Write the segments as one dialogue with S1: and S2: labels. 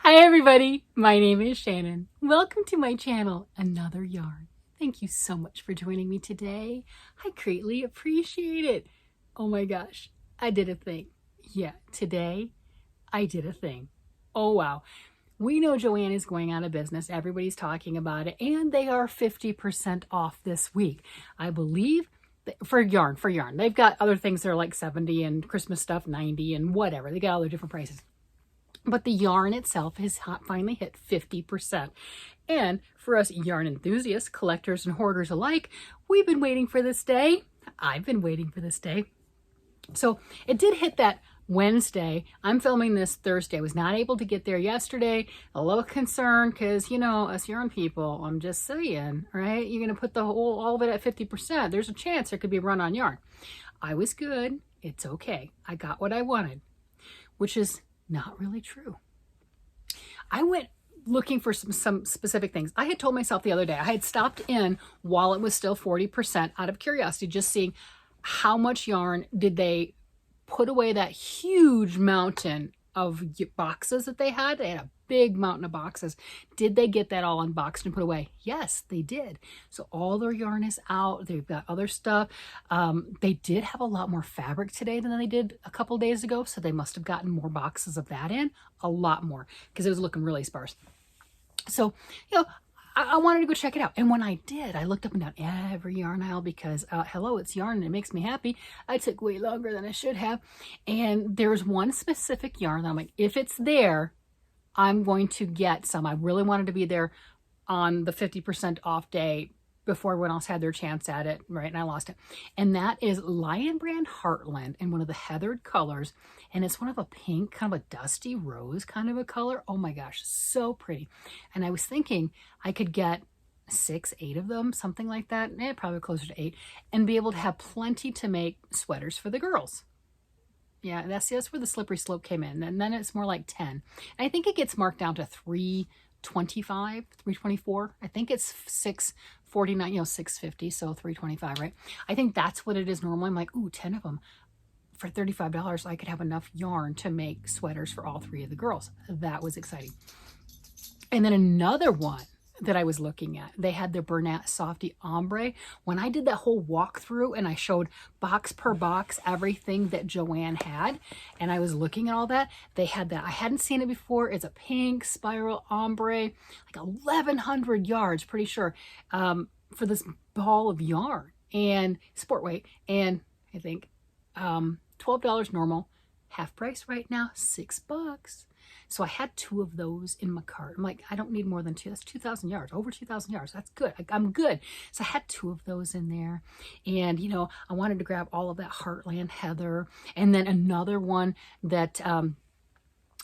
S1: Hi everybody, my name is Shannon. Welcome to my channel, Another Yarn. Thank you so much for joining me today. I greatly appreciate it. Oh my gosh, I did a thing. Yeah, today I did a thing. Oh wow. We know Joann is going out of business. Everybody's talking about it, and they are 50% off this week. I believe for yarn. They've got other things that are like 70 and Christmas stuff 90 and whatever. They got all their different prices. But the yarn itself has finally hit 50%. And for us yarn enthusiasts, collectors, and hoarders alike, we've been waiting for this day. I've been waiting for this day. So it did hit that Wednesday. I'm filming this Thursday. I was not able to get there yesterday. A little concerned because, you know, us yarn people, I'm just saying, right? You're going to put all of it at 50%. There's a chance there could be a run on yarn. I was good. It's okay. I got what I wanted, which is not really true. I went looking for some specific things. I had told myself the other day, I had stopped in while it was still 40% out of curiosity, just seeing how much yarn did they put away that huge mountain of boxes that they had. They had a big mountain of boxes. Did they get that all unboxed and put away? Yes, they did. So all their yarn is out. They've got other stuff. They did have a lot more fabric today than they did a couple days ago. So they must have gotten more boxes of that in, a lot more, because it was looking really sparse. So, you know, I wanted to go check it out. And when I did, I looked up and down every yarn aisle because, hello, it's yarn and it makes me happy. I took way longer than I should have. And there's one specific yarn that I'm like, if it's there, I'm going to get some. I really wanted to be there on the 50% off day before everyone else had their chance at it, right? And I lost it. And that is Lion Brand Heartland in one of the heathered colors. And it's one of a pink, kind of a dusty rose kind of a color. Oh my gosh, so pretty. And I was thinking I could get 6, 8 of them, something like that. Probably closer to 8, and be able to have plenty to make sweaters for the girls. Yeah, that's where the slippery slope came in. And then it's more like 10. And I think it gets marked down to $325, $324. I think it's $649, you know, $650, so $325, right? I think that's what it is normally. I'm like, ooh, 10 of them. For $35, I could have enough yarn to make sweaters for all 3 of the girls. That was exciting. And then another one that I was looking at, they had their Bernat Softy Ombre. When I did that whole walkthrough and I showed box per box everything that Joann had, and I was looking at all that, they had that. I hadn't seen it before. It's a pink spiral ombre, like 1,100 yards, pretty sure, for this ball of yarn and sport weight. And I think $12 normal, half price right now, $6. So I had 2 of those in my cart. I'm like, I don't need more than 2. That's 2,000 yards, over 2,000 yards. That's good. I'm good. So I had 2 of those in there. And, you know, I wanted to grab all of that Heartland Heather. And then another one that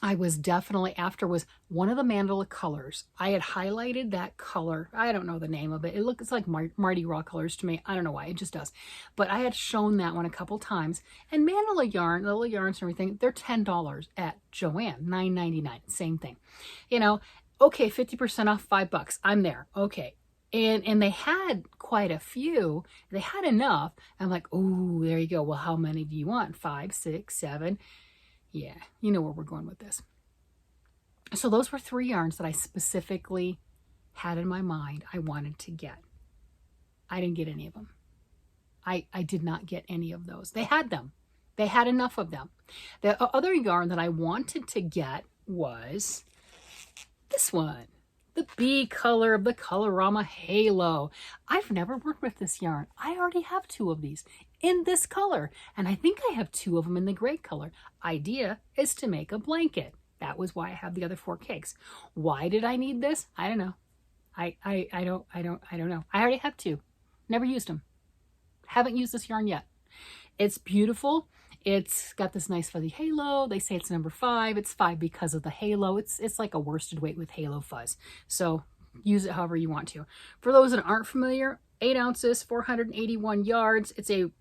S1: I was definitely after was one of the mandala colors. I had highlighted that color. I don't know the name of it. It looks like Mardi Gras colors to me. I don't know why. It just does. But I had shown that one a couple times. And mandala yarn, the little yarns and everything, they're $10 at Joann, $9.99. Same thing. You know, okay, 50% off, $5. I'm there. Okay. And they had quite a few. They had enough. I'm like, oh, there you go. Well, how many do you want? 5, 6, 7. Yeah, you know where we're going with this. So those were 3 yarns that I specifically had in my mind I wanted to get. I didn't get any of them. I did not get any of those. They had them. They had enough of them. The other yarn that I wanted to get was this one. The bee color of the Colorama Halo. I've never worked with this yarn. I already have 2 of these in this color, and I think I have 2 of them in the gray color. Idea is to make a blanket. That was why I have the other 4 cakes. Why did I need this? I don't know. I don't know. I already have 2. Never used them. Haven't used this yarn yet. It's beautiful. It's got this nice fuzzy halo. They say it's number 5. It's 5 because of the halo. It's like a worsted weight with halo fuzz. So use it however you want to. For those that aren't familiar, 8 ounces, 481 yards. It's a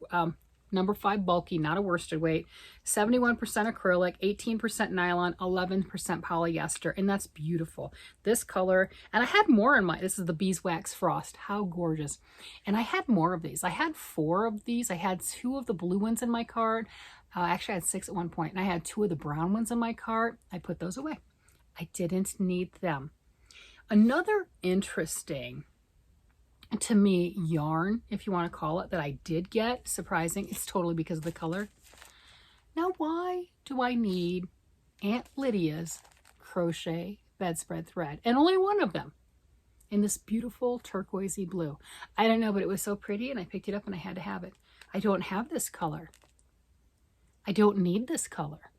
S1: number 5 bulky, not a worsted weight. 71% acrylic, 18% nylon, 11% polyester, and that's beautiful. This color, and I had more in my, this is the Beeswax Frost. How gorgeous. And I had more of these. I had 4 of these. I had 2 of the blue ones in my cart. Actually, I had 6 at one point, and I had 2 of the brown ones in my cart. I put those away. I didn't need them. Another interesting, to me, yarn, if you want to call it, that I did get, surprising, it's totally because of the color. Now, why do I need Aunt Lydia's crochet bedspread thread? And only one of them in this beautiful turquoisey blue. I don't know, but it was so pretty and I picked it up and I had to have it. I don't have this color. I don't need this color.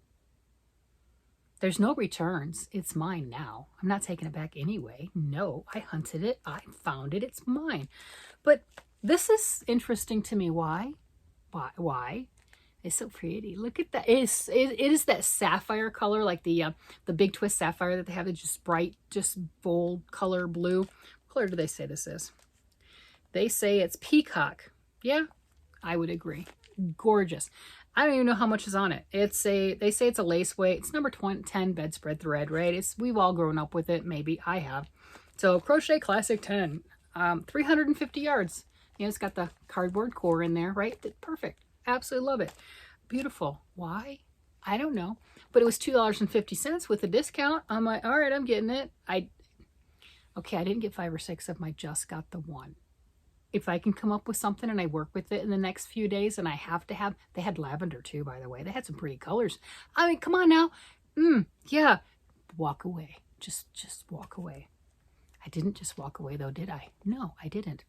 S1: There's no returns. It's mine now. I'm not taking it back anyway. No, I hunted it. I found it. It's mine. But this is interesting to me. Why? Why? It's so pretty. Look at that. It is that sapphire color, like the big twist sapphire that they have. It's just bright, just bold color blue. What color do they say this is? They say it's peacock. Yeah, I would agree. Gorgeous. I don't even know how much is on it. They say it's a lace weight. It's number 10 bedspread thread, right? We've all grown up with it. Maybe I have. So Crochet Classic 10, 350 yards. You know, it's got the cardboard core in there, right? Perfect. Absolutely love it. Beautiful. Why? I don't know. But it was $2.50 with a discount. I'm like, all right, I'm getting it. Okay, I didn't get 5 or 6 of them. I just got the one. If I can come up with something and I work with it in the next few days and I have to have, they had lavender too, by the way. They had some pretty colors. I mean, come on now. Yeah. Walk away. Just walk away. I didn't just walk away though, did I? No, I didn't.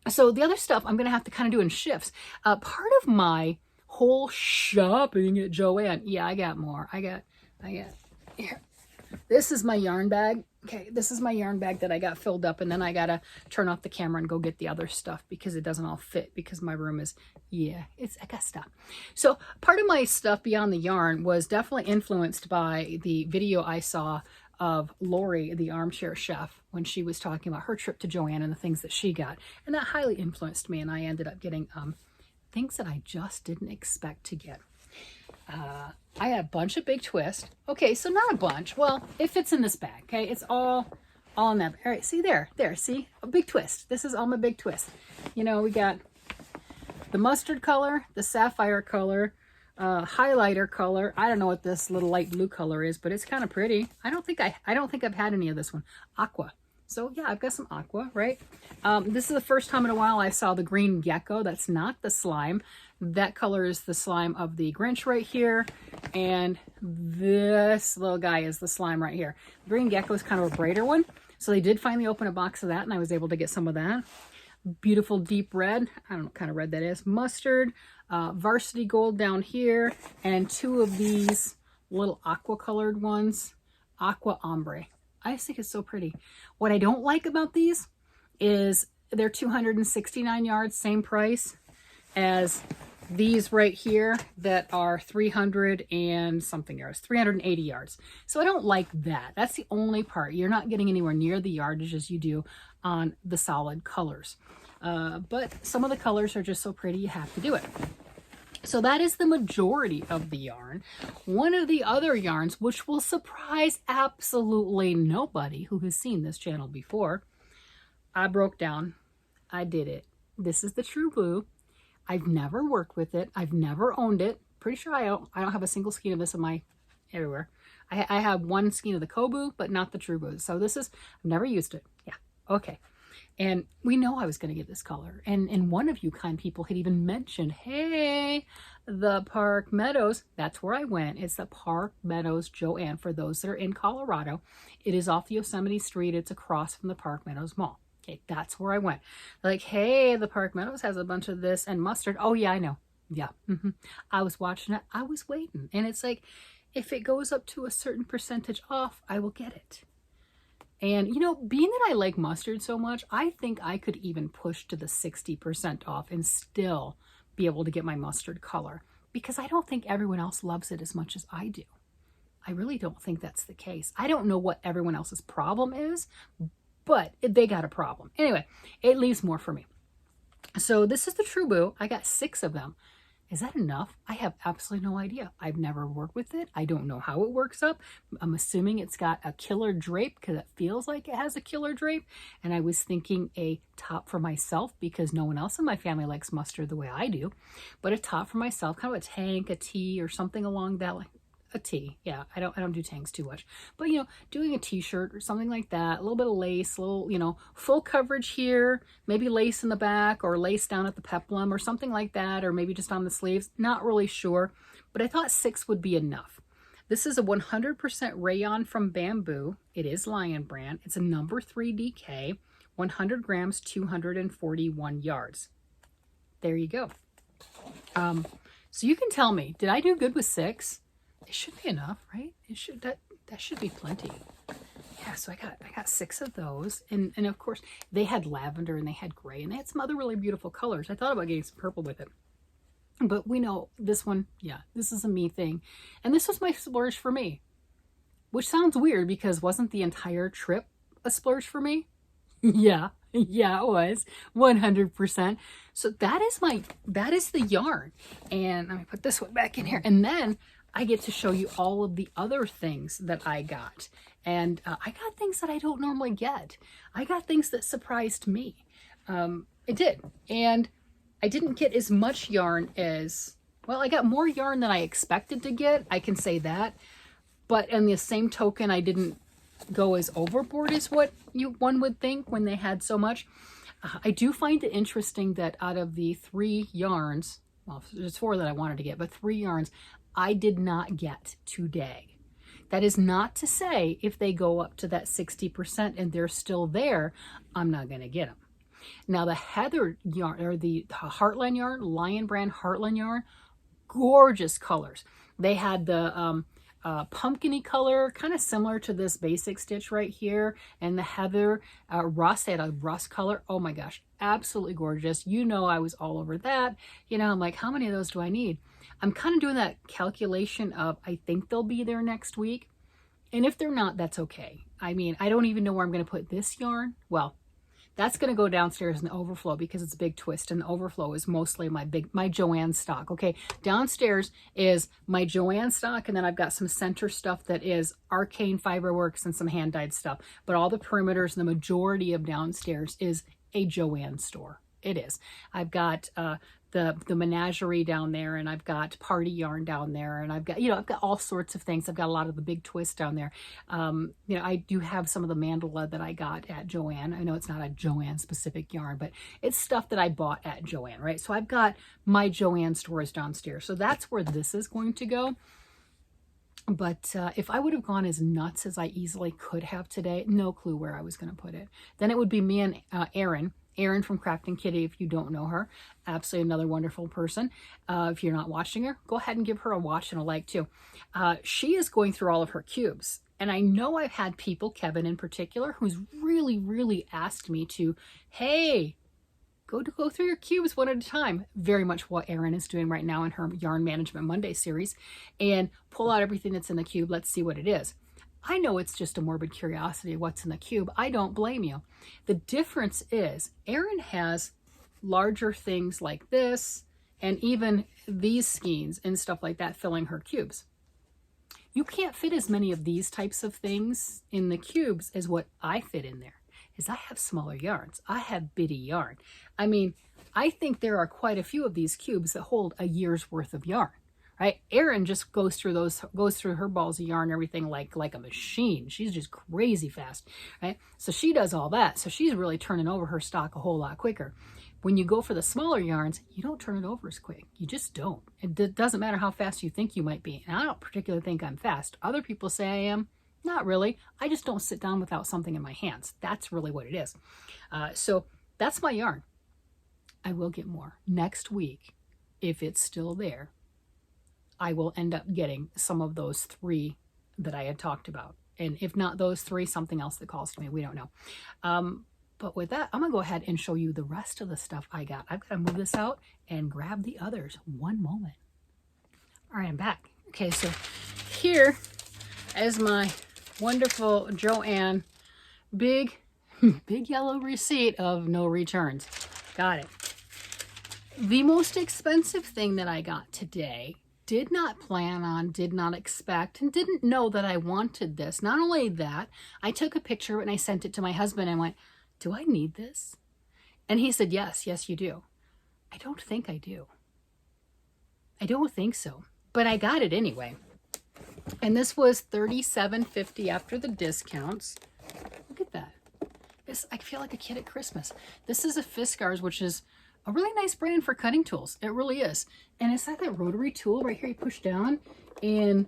S1: So the other stuff I'm going to have to kind of do in shifts. Part of my whole shopping at Joann. Yeah, I got more. I got here. This is my yarn bag. Okay, this is my yarn bag that I got filled up, and then I got to turn off the camera and go get the other stuff because it doesn't all fit because my room is, I got stuff. So part of my stuff beyond the yarn was definitely influenced by the video I saw of Lori, the armchair chef, when she was talking about her trip to Joann and the things that she got. And that highly influenced me, and I ended up getting things that I just didn't expect to get. I had a bunch of big twists. Okay, so not a bunch. Well, it fits in this bag, okay? It's all in that. All right, see there, see? A big twist. This is all my big twist. You know, we got the mustard color, the sapphire color, highlighter color. I don't know what this little light blue color is, but it's kind of pretty. I don't think I've had any of this one. Aqua. So yeah, I've got some aqua, right? This is the first time in a while I saw the green gecko. That's not the slime. That color is the slime of the Grinch right here. And this little guy is the slime right here. The green gecko is kind of a brighter one. So they did finally open a box of that and I was able to get some of that. Beautiful deep red. I don't know what kind of red that is. Mustard, varsity gold down here, and 2 of these little aqua colored ones. Aqua ombre. I just think it's so pretty. What I don't like about these is they're 269 yards, same price as these right here that are 300 and something yards, 380 yards. So I don't like that. That's the only part. You're not getting anywhere near the yardage as you do on the solid colors. But some of the colors are just so pretty, you have to do it. So that is the majority of the yarn. One of the other yarns, which will surprise absolutely nobody who has seen this channel before, I broke down. I did it. This is the True Blue. I've never worked with it. I've never owned it. Pretty sure I don't have a single skein of this in my everywhere. I have 1 skein of the Kobu, but not the True Blue. So this is, I've never used it. Yeah, okay. And we know I was going to get this color. And one of you kind people had even mentioned, hey, the Park Meadows, that's where I went. It's the Park Meadows Joann for those that are in Colorado. It is off Yosemite Street. It's across from the Park Meadows Mall. Okay, that's where I went. Like, hey, the Park Meadows has a bunch of this and mustard. Oh, yeah, I know. Yeah. I was watching it. I was waiting. And it's like, if it goes up to a certain percentage off, I will get it. And, you know, being that I like mustard so much, I think I could even push to the 60% off and still be able to get my mustard color because I don't think everyone else loves it as much as I do. I really don't think that's the case. I don't know what everyone else's problem is, but they got a problem. Anyway, it leaves more for me. So this is the True Blue. I got 6 of them. Is that enough? I have absolutely no idea. I've never worked with it. I don't know how it works up. I'm assuming it's got a killer drape because it feels like it has a killer drape. And I was thinking a top for myself because no one else in my family likes mustard the way I do. But a top for myself, kind of a tank, a tee, or something along that line. a tee. Yeah, I don't do tanks too much. But, you know, doing a t-shirt or something like that, a little bit of lace, a little, you know, full coverage here, maybe lace in the back or lace down at the peplum or something like that, or maybe just on the sleeves. Not really sure, but I thought 6 would be enough. This is a 100% rayon from Bamboo. It is Lion brand. It's a number 3 DK, 100 grams, 241 yards. There you go. So you can tell me, did I do good with 6? It should be enough, right? It should, that should be plenty. Yeah, so I got 6 of those. And of course, they had lavender and they had gray and they had some other really beautiful colors. I thought about getting some purple with it. But we know this one, yeah, this is a me thing. And this was my splurge for me. Which sounds weird because wasn't the entire trip a splurge for me? Yeah, it was 100%. So that is the yarn. And let me put this one back in here. And then I get to show you all of the other things that I got. And I got things that I don't normally get. I got things that surprised me. It did. And I didn't get as much yarn as, well, I got more yarn than I expected to get. I can say that. But in the same token, I didn't go as overboard as what one would think when they had so much. I do find it interesting that out of the 3 yarns, well, there's 4 that I wanted to get, but 3 yarns I did not get today. That is not to say if they go up to that 60% and they're still there, I'm not going to get them. Now the Heather yarn, or the Heartland yarn, Lion brand Heartland yarn, gorgeous colors. They had the pumpkin-y color, kind of similar to this basic stitch right here, and the Heather rust, they had a rust color. Oh my gosh, absolutely gorgeous. You know, I was all over that. You know, I'm like, how many of those do I need? I'm kind of doing that calculation of, I think they'll be there next week. And if they're not, that's okay. I mean, I don't even know where I'm going to put this yarn. Well, that's going to go downstairs in the overflow because it's a big twist, and the overflow is mostly my Joann stock. Okay, downstairs is my Joann stock, and then I've got some center stuff that is Arcane Fiberworks and some hand-dyed stuff. But all the perimeters and the majority of downstairs is a Joann store. It is. I've got the menagerie down there, and I've got party yarn down there, and I've got, you know, I've got all sorts of things. I've got a lot of the big twists down there. You know, I do have some of the mandala that I got at Joann. I know it's not a Joann specific yarn, but it's stuff that I bought at Joann, right? So I've got my Joann stores downstairs. So that's where this is going to go. But if I would have gone as nuts as I easily could have today, no clue where I was going to put it. Then it would be me and Erin from Crafting Kitty, if you don't know her. Absolutely another wonderful person. If you're not watching her, go ahead and give her a watch and a like too. She is going through all of her cubes. And I know I've had people, Kevin in particular, who's really asked me to, hey, go through your cubes one at a time. Very much what Erin is doing right now in her Yarn Management Monday series. And pull out everything that's in the cube. Let's see what it is. I know it's just a morbid curiosity of what's in the cube. I don't blame you. The difference is Erin has larger things like this and even these skeins and stuff like that filling her cubes. You can't fit as many of these types of things in the cubes as what I fit in there. Is I have smaller yarns. I have bitty yarn. I mean, I think there are quite a few of these cubes that hold a year's worth of yarn. Right? Erin just goes through her balls of yarn, everything like a machine. She's just crazy fast, right? So she does all that. So she's really turning over her stock a whole lot quicker. When you go for the smaller yarns, you don't turn it over as quick. You just don't. It doesn't matter how fast you think you might be. And I don't particularly think I'm fast. Other people say I am. Not really. I just don't sit down without something in my hands. That's really what it is. So that's my yarn. I will get more next week if it's still there. I will end up getting some of those 3 that I had talked about. And if not those 3, something else that calls to me. We don't know. But with that, I'm going to go ahead and show you the rest of the stuff I got. I've got to move this out and grab the others. One moment. All right, I'm back. Okay, so here is my wonderful Joann big yellow receipt of no returns. Got it. The most expensive thing that I got today, did not plan on, did not expect, and didn't know that I wanted this. Not only that, I took a picture and I sent it to my husband and went, do I need this? And he said, yes, you do. I don't think I do. I don't think so, but I got it anyway. And this was $37.50 after the discounts. Look at that. I feel like a kid at Christmas. This is a Fiskars, which is a really nice brand for cutting tools. It really is. And it's got that rotary tool right here you push down and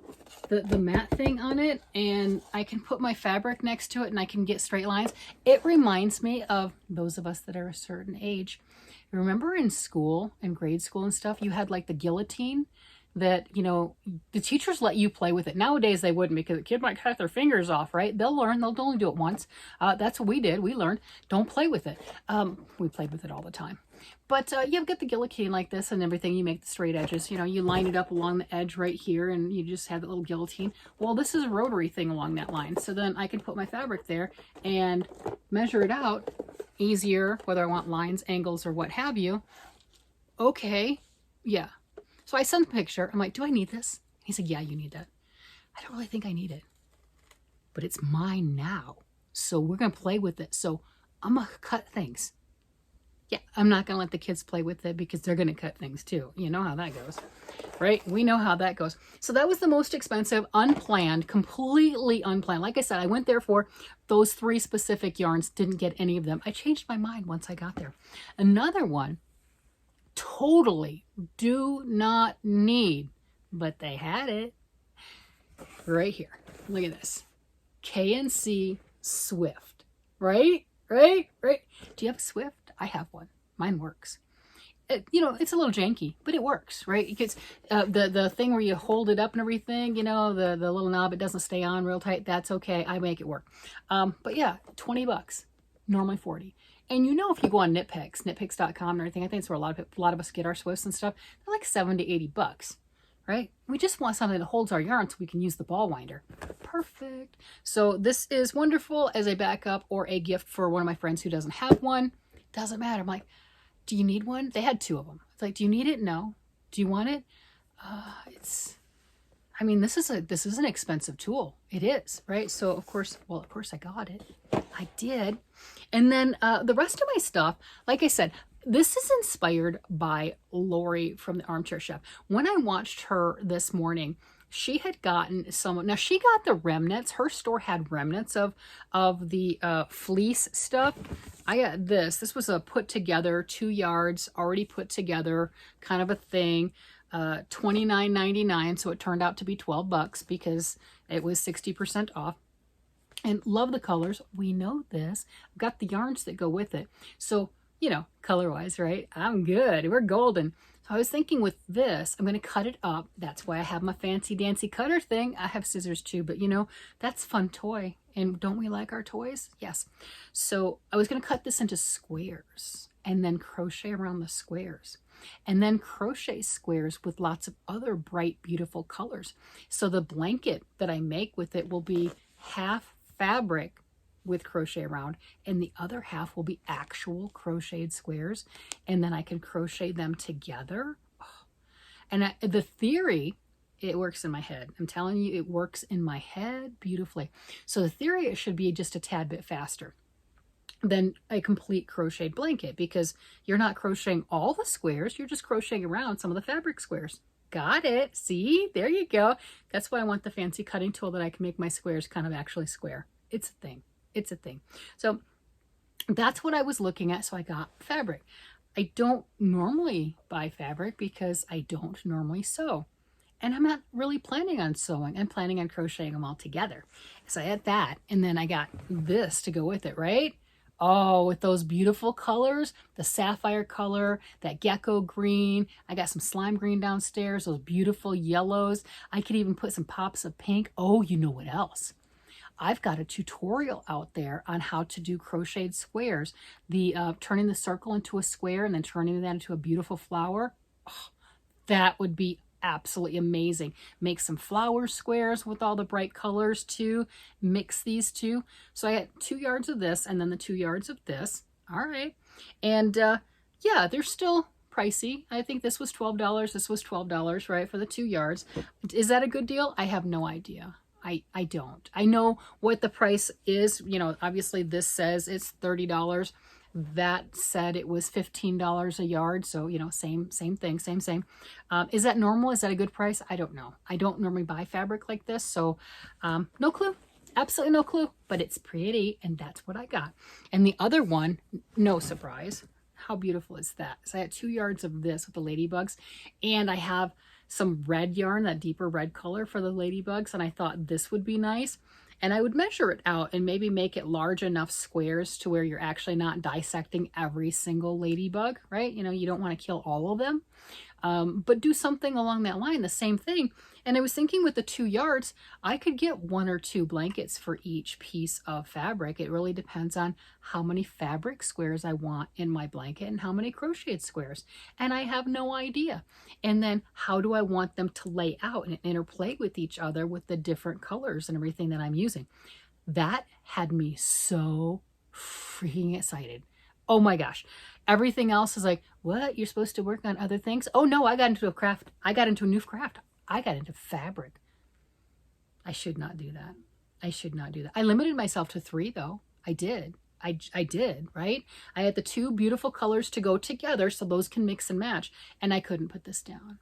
S1: the mat thing on it. And I can put my fabric next to it and I can get straight lines. It reminds me of those of us that are a certain age. Remember in school, in grade school and stuff, you had like the guillotine that, you know, the teachers let you play with it. Nowadays they wouldn't, because the kid might cut their fingers off, right? They'll learn. They'll only do it once. That's what we did. We learned. Don't play with it. We played with it all the time. But you get the guillotine like this and everything. You make the straight edges. You know, you line it up along the edge right here, and you just have that little guillotine. Well, this is a rotary thing along that line. So then I can put my fabric there and measure it out easier, whether I want lines, angles, or what have you. Okay, yeah. So I sent a picture. I'm like, do I need this? He said, yeah, you need that. I don't really think I need it, but it's mine now. So we're going to play with it. So I'm going to cut things. Yeah, I'm not going to let the kids play with it because they're going to cut things too. You know how that goes, right? We know how that goes. So that was the most expensive, unplanned, completely unplanned. Like I said, I went there for those 3 specific yarns, didn't get any of them. I changed my mind once I got there. Another one, totally do not need, but they had it right here. Look at this. KNC Swift, right? Do you have a Swift? I have one. Mine works. You know, it's a little janky, but it works, right? Because the thing where you hold it up and everything, you know, the little knob, it doesn't stay on real tight. That's okay. I make it work. But yeah, $20, normally 40. And you know, if you go on nitpicks.com and everything, I think it's where a lot of us get our Swifts and stuff. They're like 70 to 80 bucks, right? We just want something that holds our yarn so we can use the ball winder. Perfect. So this is wonderful as a backup or a gift for one of my friends who doesn't have one. Doesn't matter. I'm like, do you need one? They had 2 of them. It's like, do you need it? No. Do you want it? I mean, this is an expensive tool. It is, right? So of course I got it. I did. And then the rest of my stuff, like I said, this is inspired by Lori from the Armchair Chef. When I watched her this morning, she had gotten some, now she got the remnants. Her store had remnants of the fleece stuff. I got this. This was a put together, 2 yards, already put together kind of a thing. $29.99, so it turned out to be $12 because it was 60% off. And love the colors. We know this. I've got the yarns that go with it. So, you know, color-wise, right? I'm good. We're golden. So I was thinking with this, I'm going to cut it up. That's why I have my fancy dancy cutter thing. I have scissors too, but you know, that's a fun toy. And don't we like our toys? Yes. So I was going to cut this into squares and then crochet around the squares. And then crochet squares with lots of other bright, beautiful colors. So the blanket that I make with it will be half fabric with crochet around, and the other half will be actual crocheted squares. And then I can crochet them together. And the theory, it works in my head. I'm telling you, it works in my head beautifully. So the theory, it should be just a tad bit faster than a complete crocheted blanket, because you're not crocheting all the squares, you're just crocheting around some of the fabric squares. Got it. See, there you go. That's why I want the fancy cutting tool, that I can make my squares kind of actually square. It's a thing. It's a thing. So that's what I was looking at. So I got fabric. I don't normally buy fabric because I don't normally sew. And I'm not really planning on sewing. I'm planning on crocheting them all together. So I had that. And then I got this to go with it, right? Oh, with those beautiful colors, the sapphire color, that gecko green. I got some slime green downstairs, those beautiful yellows. I could even put some pops of pink. Oh, you know what else? I've got a tutorial out there on how to do crocheted squares. The turning the circle into a square and then turning that into a beautiful flower. Oh, that would be absolutely amazing. Make some flower squares with all the bright colors too. Mix these two. So I had 2 yards of this and then the 2 yards of this. All right. And yeah, they're still pricey. I think this was $12. This was $12, right, for the 2 yards. Is that a good deal? I have no idea. I don't. I know what the price is. You know, obviously this says it's $30. that said it was $15 a yard. So, you know, same thing, same. Is that normal? Is that a good price? I don't know. I don't normally buy fabric like this. So no clue. Absolutely no clue, but it's pretty, and that's what I got. And the other one, no surprise. How beautiful is that? So I had 2 yards of this with the ladybugs, and I have some red yarn, that deeper red color for the ladybugs, and I thought this would be nice. And I would measure it out and maybe make it large enough squares to where you're actually not dissecting every single ladybug, right? You know, you don't want to kill all of them, but do something along that line, the same thing. And I was thinking with the 2 yards, I could get 1 or 2 blankets for each piece of fabric. It really depends on how many fabric squares I want in my blanket and how many crocheted squares. And I have no idea. And then how do I want them to lay out and interplay with each other with the different colors and everything that I'm using? That had me so freaking excited. Oh my gosh. Everything else is like, what? You're supposed to work on other things? Oh no, I got into a craft. I got into a new craft. I got into fabric. I should not do that. I should not do that. I limited myself to 3 though. I did. I did, right? I had the 2 beautiful colors to go together so those can mix and match, and I couldn't put this down.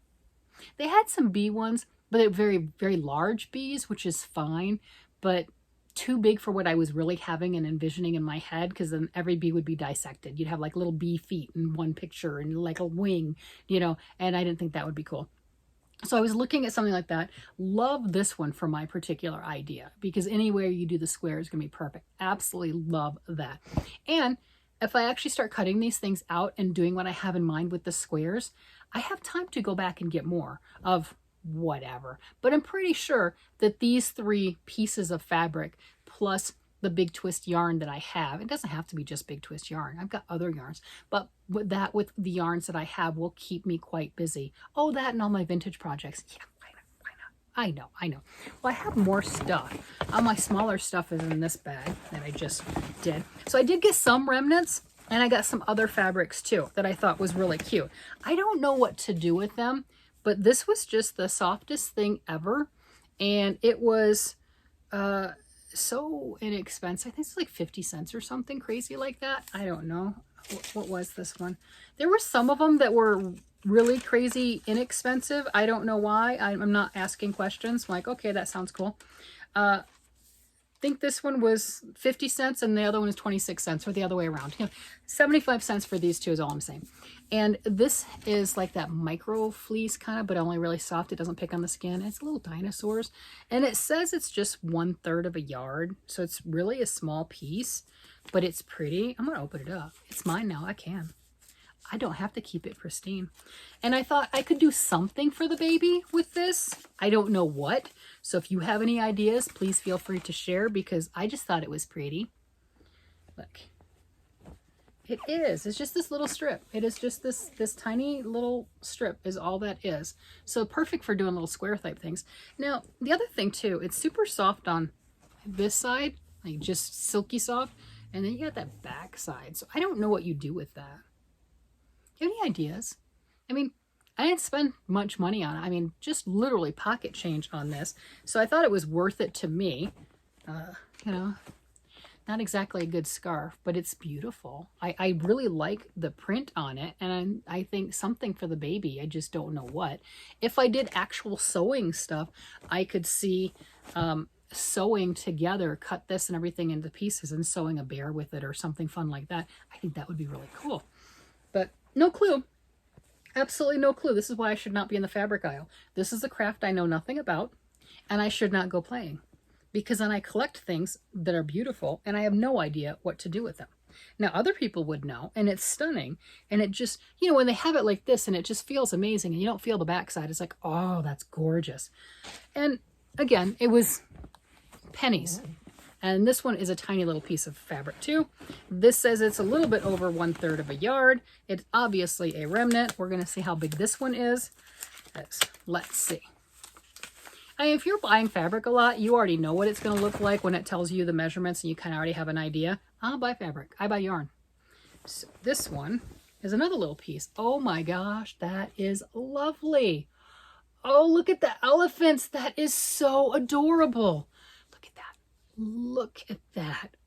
S1: They had some bee ones, but they're very, very large bees, which is fine, but too big for what I was really having and envisioning in my head, because then every bee would be dissected. You'd have like little bee feet in one picture and like a wing, you know, and I didn't think that would be cool. So I was looking at something like that. Love this one for my particular idea, because anywhere you do the square is going to be perfect. Absolutely love that. And if I actually start cutting these things out and doing what I have in mind with the squares, I have time to go back and get more of whatever. But I'm pretty sure that these 3 pieces of fabric plus the big twist yarn that I have, it doesn't have to be just big twist yarn. I've got other yarns, but with the yarns that I have will keep me quite busy. Oh, that and all my vintage projects. Yeah, I know. Well, I have more stuff. All my smaller stuff is in this bag that I just did. So I did get some remnants, and I got some other fabrics too that I thought was really cute. I don't know what to do with them, but this was just the softest thing ever. And it was so inexpensive. I think it's like 50 cents or something crazy like that. I don't know. What was this one? There were some of them that were really crazy inexpensive. I don't know why. I'm not asking questions. I'm like, okay, that sounds cool. I think this one was 50 cents and the other one is 26 cents, or the other way around. You know, 75 cents for these 2 is all I'm saying. And this is like that micro fleece kind of, but only really soft. It doesn't pick on the skin. It's little dinosaurs. And it says it's just 1/3 of a yard. So it's really a small piece, but it's pretty. I'm going to open it up. It's mine now. I can. I don't have to keep it pristine. And I thought I could do something for the baby with this. I don't know what. So if you have any ideas, please feel free to share, because I just thought it was pretty. Look. It is. It's just this little strip. It is just this tiny little strip is all that is. So perfect for doing little square type things. Now, the other thing too, it's super soft on this side, like just silky soft. And then you got that back side. So I don't know what you do with that. Do you have any ideas? I mean, I didn't spend much money on it. I mean, just literally pocket change on this. So I thought it was worth it to me. You know, not exactly a good scarf, but it's beautiful. I really like the print on it, and I think something for the baby. I just don't know what. If I did actual sewing stuff, I could see sewing together, cut this and everything into pieces and sewing a bear with it or something fun like that. I think that would be really cool. But no clue. Absolutely no clue. This is why I should not be in the fabric aisle. This is a craft I know nothing about, and I should not go playing, because then I collect things that are beautiful and I have no idea what to do with them. Now, other people would know, and it's stunning. And it just, you know, when they have it like this and it just feels amazing and you don't feel the backside, it's like, oh, that's gorgeous. And again, it was pennies. And this one is a tiny little piece of fabric too. This says it's a little bit over 1/3 of a yard. It's obviously a remnant. We're going to see how big this one is. Let's see. I mean, if you're buying fabric a lot, you already know what it's going to look like when it tells you the measurements and you kind of already have an idea. I'll buy fabric. I buy yarn. So this one is another little piece. Oh my gosh, that is lovely. Oh, look at the elephants. That is so adorable. Look at that. Look at that.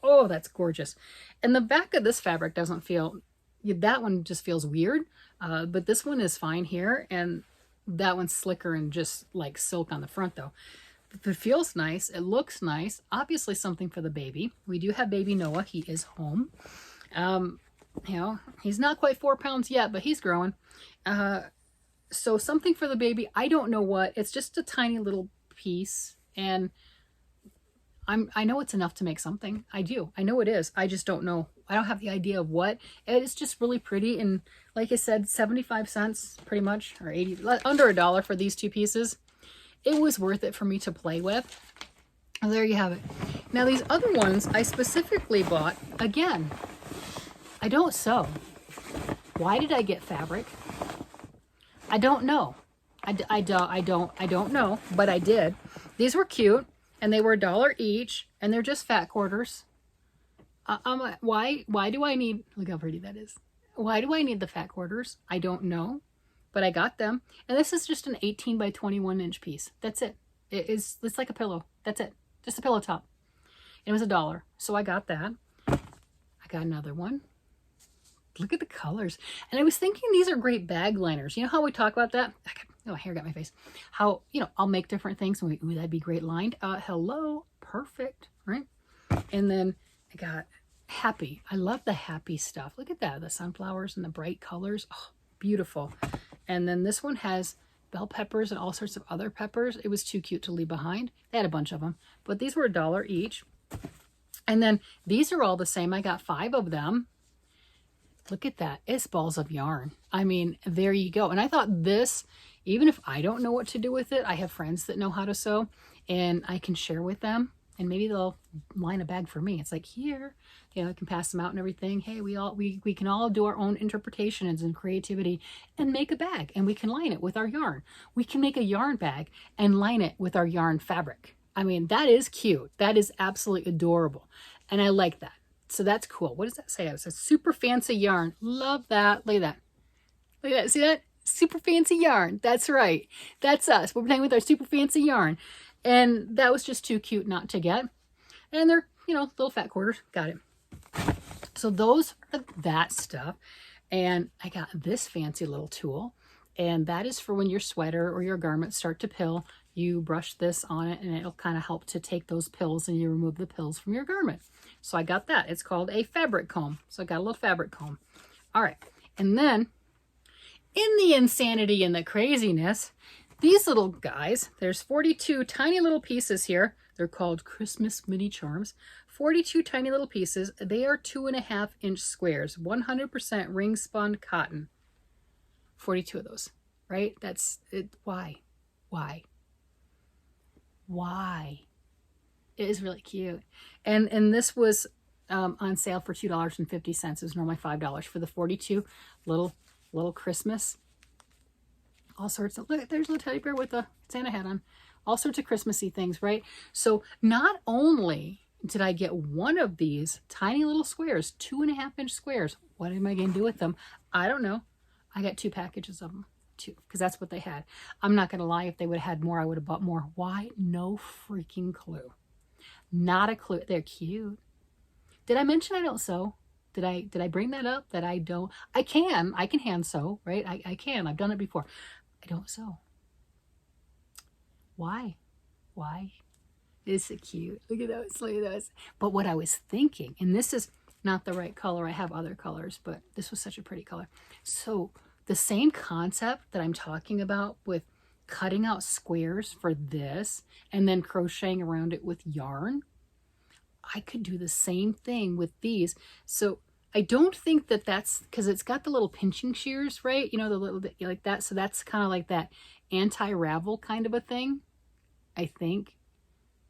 S1: Oh, that's gorgeous. And the back of this fabric doesn't feel, that one just feels weird. But this one is fine here. And that one's slicker and just like silk on the front though. It feels nice. It looks nice. Obviously something for the baby. We do have baby Noah. He is home. You know, he's not quite 4 pounds yet, but he's growing. So something for the baby. I don't know what. It's just a tiny little piece. And I know it's enough to make something. I do. I know it is. I just don't know. I don't have the idea of what. It's just really pretty. And like I said, 75 cents pretty much, or 80, under $1 for these 2 pieces. It was worth it for me to play with. And there you have it. Now these other ones I specifically bought, again, I don't sew. Why did I get fabric? I don't know. I don't know, but I did. These were cute and they were $1 each and they're just fat quarters. Why do I need, look how pretty that is. Why do I need the fat quarters? I don't know. But I got them. And this is just an 18 by 21 inch piece. That's it. It's like a pillow. That's it. Just a pillow top. It was $1. So I got that. I got another one. Look at the colors. And I was thinking these are great bag liners. You know how we talk about that? Oh, my hair got my face. How, you know, I'll make different things. And ooh, that'd be great lined. Hello. Perfect. Right? And then I got happy. I love the happy stuff. Look at that. The sunflowers and the bright colors. Oh, beautiful. And then this one has bell peppers and all sorts of other peppers. It was too cute to leave behind. They had a bunch of them, but these were $1 each. And then these are all the same. I got 5 of them. Look at that. It's balls of yarn. I mean, there you go. And I thought this, even if I don't know what to do with it, I have friends that know how to sew and I can share with them. And maybe they'll line a bag for me. It's like, here, you know, I can pass them out and everything. Hey, we can all do our own interpretations and creativity and make a bag and we can line it with our yarn. We can make a yarn bag and line it with our yarn fabric. I mean, that is cute. That is absolutely adorable. And I like that. So that's cool. What does that say? It says super fancy yarn. Love that. Look at that. Look at that. See that? Super fancy yarn. That's right. That's us. We're playing with our super fancy yarn. And that was just too cute not to get. And they're, you know, little fat quarters. Got it. So those are that stuff. And I got this fancy little tool. And that is for when your sweater or your garments start to pill. You brush this on it and it'll kind of help to take those pills and you remove the pills from your garment. So I got that. It's called a fabric comb. So I got a little fabric comb. All right. And then in the insanity and the craziness, these little guys, there's 42 tiny little pieces here. They're called Christmas mini charms. 42 tiny little pieces. They are 2.5 inch squares, 100% ring spun cotton. 42 of those, right? That's it. Why? It is really cute. And this was on sale for $2.50. It was normally $5 for the 42 little Christmas. All sorts of, look, there's a little teddy bear with a Santa hat on. All sorts of Christmassy things, right? So not only did I get one of these tiny little squares, 2.5 inch squares. What am I going to do with them? I don't know. I got 2 packages of them, 2, because that's what they had. I'm not going to lie. If they would have had more, I would have bought more. Why? No freaking clue. Not a clue. They're cute. Did I mention I don't sew? Did I bring that up? That I don't? I can hand sew, right? I can. I've done it before. I don't sew. Why? Is it cute? Look at those. Look at those. But what I was thinking, and this is not the right color. I have other colors, but this was such a pretty color. So the same concept that I'm talking about with cutting out squares for this and then crocheting around it with yarn, I could do the same thing with these. So I don't think that that's because it's got the little pinching shears, right? You know, the little bit like that. So that's kind of like that anti-ravel kind of a thing. I think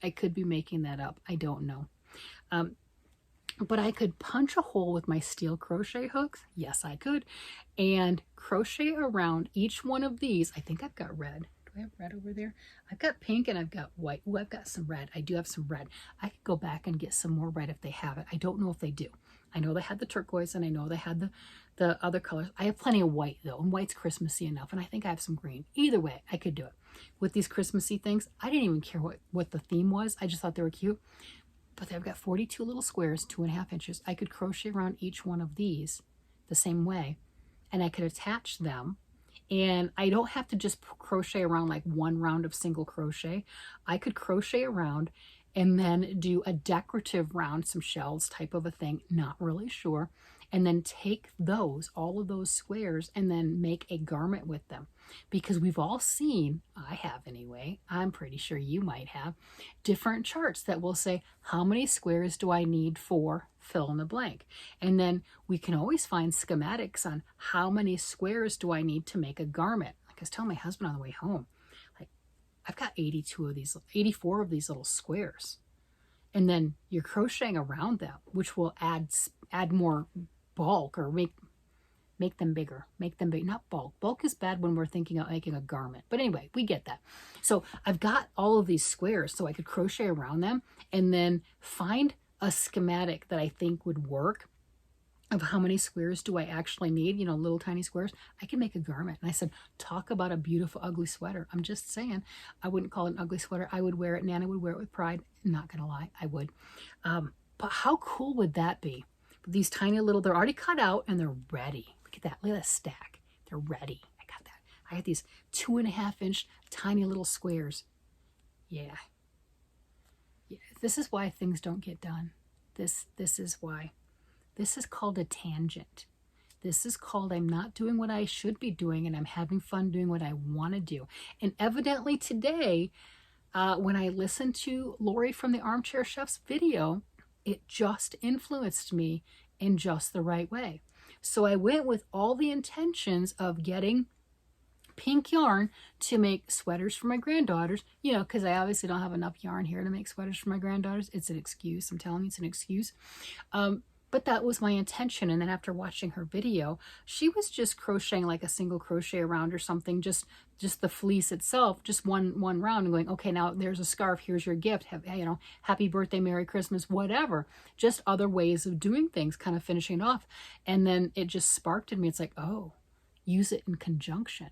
S1: I could be making that up. I don't know. But I could punch a hole with my steel crochet hooks. Yes, I could. And crochet around each one of these. I think I've got red. Do I have red over there? I've got pink and I've got white. Oh, I've got some red. I do have some red. I could go back and get some more red if they have it. I don't know if they do. I know they had the turquoise and I know they had the other colors. I have plenty of white though, and white's Christmassy enough. And I think I have some green. Either way, I could do it. With these Christmassy things, I didn't even care what the theme was. I just thought they were cute. but I've got 42 little squares, 2.5 inches. I could crochet around each one of these the same way, and I could attach them. And I don't have to just crochet around like one round of single crochet. I could crochet around and then do a decorative round, some shells type of a thing, not really sure. And then take those, all of those squares, and then make a garment with them. Because we've all seen, I have anyway, I'm pretty sure you might have, different charts that will say, how many squares do I need for fill in the blank? And then we can always find schematics on how many squares do I need to make a garment. Like I was telling my husband on the way home, like, I've got 84 of these little squares. And then you're crocheting around them, which will add more bulk, or make them bigger, make them big. Not bulk. Bulk is bad when we're thinking of making a garment. But anyway, we get that. So I've got all of these squares, so I could crochet around them and then find a schematic that I think would work of how many squares do I actually need, you know, little tiny squares. I can make a garment. And I said, talk about a beautiful, ugly sweater. I'm just saying, I wouldn't call it an ugly sweater. I would wear it. Nana would wear it with pride. Not gonna lie, I would. But how cool would that be? These tiny little, they're already cut out and they're ready. Look at that, look at that stack. They're ready. I got that. I got these 2.5 inch tiny little squares. Yeah. This is why things don't get done. This is why. This is called a tangent. This is called I'm not doing what I should be doing, and I'm having fun doing what I want to do. And evidently today, when I listened to Lori from the Armchair Chef's video, it just influenced me in just the right way. So I went with all the intentions of getting pink yarn to make sweaters for my granddaughters, you know, because I obviously don't have enough yarn here to make sweaters for my granddaughters. It's an excuse. I'm telling you, it's an excuse. But that was my intention. And then after watching her video, she was just crocheting like a single crochet around or something, just the fleece itself, just one round, and going, okay, now there's a scarf, here's your gift, you know, happy birthday, Merry Christmas, whatever. Just other ways of doing things, kind of finishing it off. And then it just sparked in me. It's like, oh, use it in conjunction.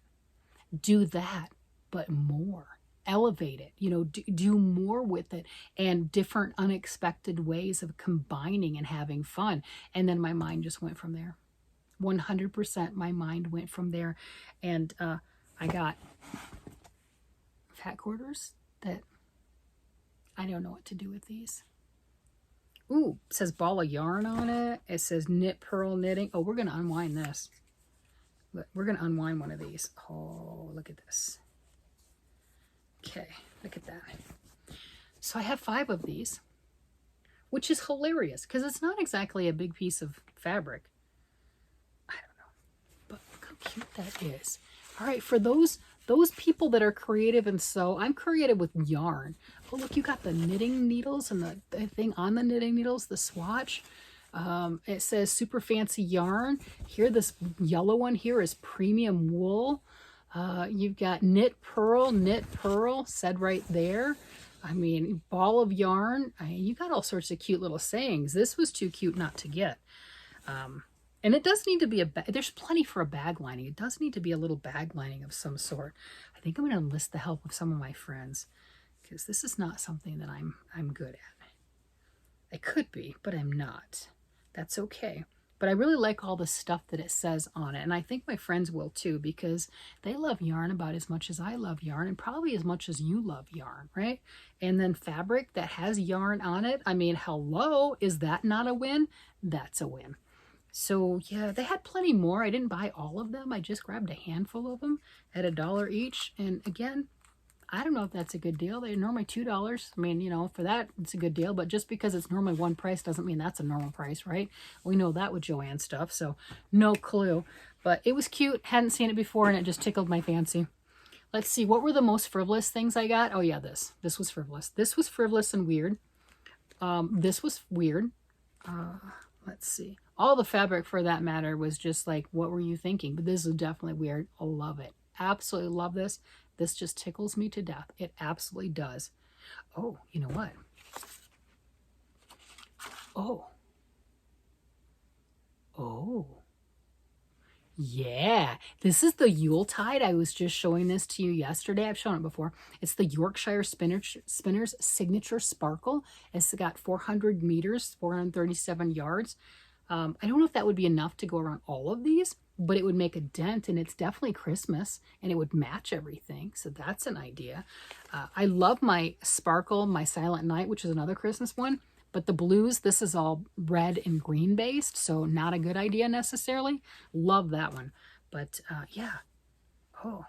S1: Do that, but more. Elevate it, you know, do more with it, and different unexpected ways of combining and having fun. And then my mind just went from there. 100% my mind went from there. And I got fat quarters that I don't know what to do with these. Ooh, it says ball of yarn on it. It says knit purl knitting. Oh, we're going to unwind this. We're going to unwind one of these. Oh, look at this. Okay, look at that. So I have 5 of these, which is hilarious because it's not exactly a big piece of fabric. I don't know, but look how cute that is. All right, for those people that are creative and sew, I'm creative with yarn. Oh, look, you got the knitting needles and the thing on the knitting needles, the swatch. It says super fancy yarn. Here, this yellow one here is premium wool. You've got knit pearl said right there. I mean, ball of yarn. You got all sorts of cute little sayings. This was too cute not to get. And it does need to be there's plenty for a bag lining. It does need to be a little bag lining of some sort. I think I'm going to enlist the help of some of my friends because this is not something that I'm good at. I could be, but I'm not. That's okay. But I really like all the stuff that it says on it. And I think my friends will too, because they love yarn about as much as I love yarn, and probably as much as you love yarn, right? And then fabric that has yarn on it. I mean, hello, is that not a win? That's a win. So yeah, they had plenty more. I didn't buy all of them. I just grabbed a handful of them at $1 each. And again, I don't know if that's a good deal. They're normally $2. I mean, you know, for that, it's a good deal. But just because it's normally one price doesn't mean that's a normal price, right? We know that with Joann stuff, so no clue. But it was cute. Hadn't seen it before, and it just tickled my fancy. Let's see. What were the most frivolous things I got? Oh, yeah, this. This was frivolous. This was frivolous and weird. This was weird. Let's see. All the fabric, for that matter, was just like, what were you thinking? But this is definitely weird. I love it. Absolutely love this. This just tickles me to death. It absolutely does. Oh, you know what? Oh. Yeah, this is the Yuletide. I was just showing this to you yesterday. I've shown it before. It's the Yorkshire Spinners Signature Sparkle. It's got 400 meters, 437 yards. I don't know if that would be enough to go around all of these, but it would make a dent, and it's definitely Christmas, and it would match everything. So that's an idea. I love my Sparkle, my Silent Night, which is another Christmas one. But the blues, this is all red and green based, so not a good idea necessarily. Love that one. But yeah. Oh.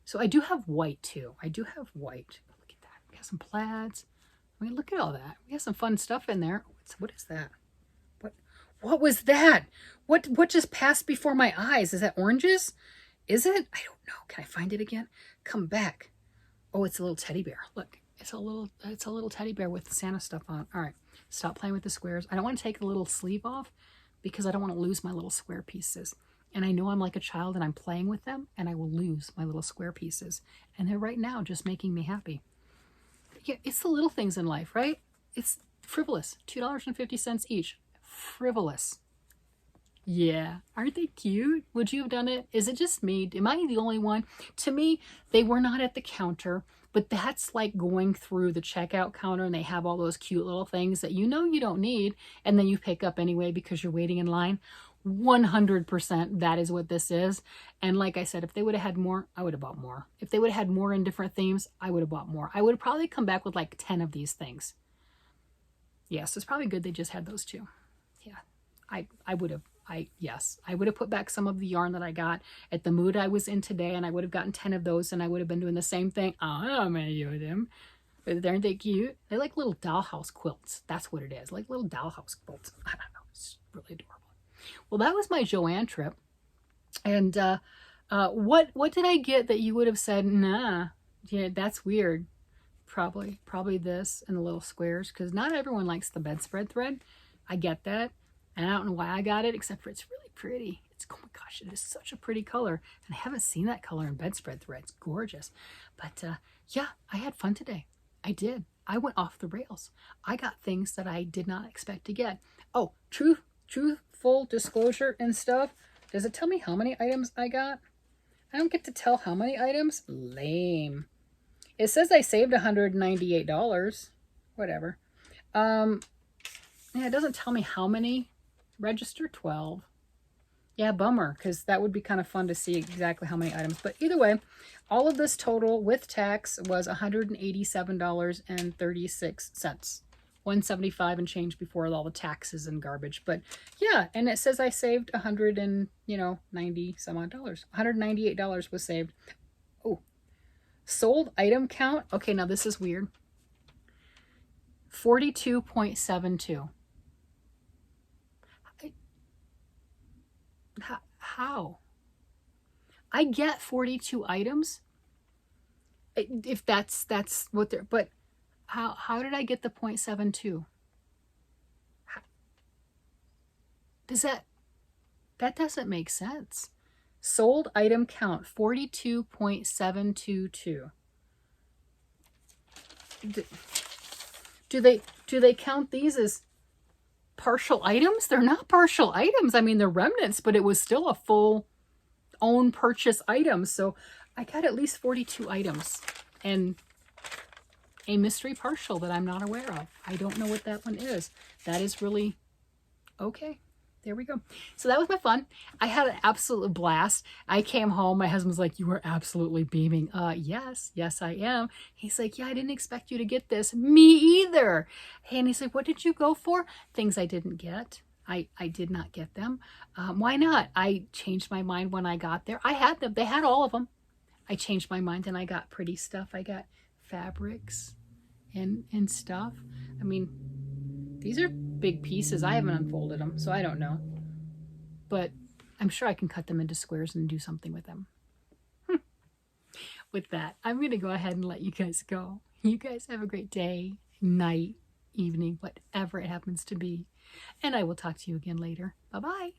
S1: So I do have white too. I do have white. Look at that. We got some plaids. I mean, look at all that. We got some fun stuff in there. What is that? What was that? What just passed before my eyes? Is that oranges? Is it? I don't know. Can I find it again? Come back. Oh, it's a little teddy bear. Look. It's a little teddy bear with Santa stuff on. All right, stop playing with the squares. I don't want to take the little sleeve off because I don't want to lose my little square pieces. And I know I'm like a child and I'm playing with them and I will lose my little square pieces. And they're right now just making me happy. Yeah, it's the little things in life, right? It's frivolous. $2.50 each. Frivolous. Yeah, aren't they cute? Would you have done it? Is it just me? Am I the only one? To me, they were not at the counter, but that's like going through the checkout counter and they have all those cute little things that you know you don't need and then you pick up anyway because you're waiting in line. 100% that is what this is. And like I said, if they would have had more, I would have bought more. If they would have had more in different themes, I would have bought more. I would have probably come back with like 10 of these things. Yes, it's probably good they just had those two. Yeah, I would have. Yes, I would have put back some of the yarn that I got at the mood I was in today, and I would have gotten 10 of those, and I would have been doing the same thing. I don't know many of them. But aren't they cute? They're like little dollhouse quilts. That's what it is, like little dollhouse quilts. I don't know. It's really adorable. Well, that was my Joann trip. And what did I get that you would have said, nah, yeah, that's weird? Probably this and the little squares, because not everyone likes the bedspread thread. I get that. And I don't know why I got it, except for it's really pretty. It's, oh my gosh, it is such a pretty color. And I haven't seen that color in bedspread thread. It's gorgeous. But yeah, I had fun today. I did. I went off the rails. I got things that I did not expect to get. Oh, truthful disclosure and stuff. Does it tell me how many items I got? I don't get to tell how many items. Lame. It says I saved $198. Whatever. Yeah, it doesn't tell me how many. Register 12. Yeah, bummer, because that would be kind of fun to see exactly how many items. But either way, all of this total with tax was $187.36. $175 and change before all the taxes and garbage. But yeah, and it says I saved $90 some odd dollars. $198 was saved. Oh, sold item count. Okay, now this is weird. 42.72. How? I get 42 items. If that's what they're, but how did I get the 0.72? Does that doesn't make sense. Sold item count 42.722. Do they count these as partial items? They're not partial items. I mean, they're remnants, but it was still a full own purchase item. So I got at least 42 items and a mystery partial that I'm not aware of. I don't know what that one is. That is really okay. There we go. So that was my fun. I had an absolute blast. I came home. My husband's like, you were absolutely beaming. Yes, I am. He's like, yeah, I didn't expect you to get this. Me either. And he's like, what did you go for? Things I didn't get. I did not get them. Why not? I changed my mind when I got there. I had them. They had all of them. I changed my mind and I got pretty stuff. I got fabrics and stuff. I mean, these are big pieces. I haven't unfolded them, so I don't know. But I'm sure I can cut them into squares and do something with them. With that, I'm going to go ahead and let you guys go. You guys have a great day, night, evening, whatever it happens to be. And I will talk to you again later. Bye-bye.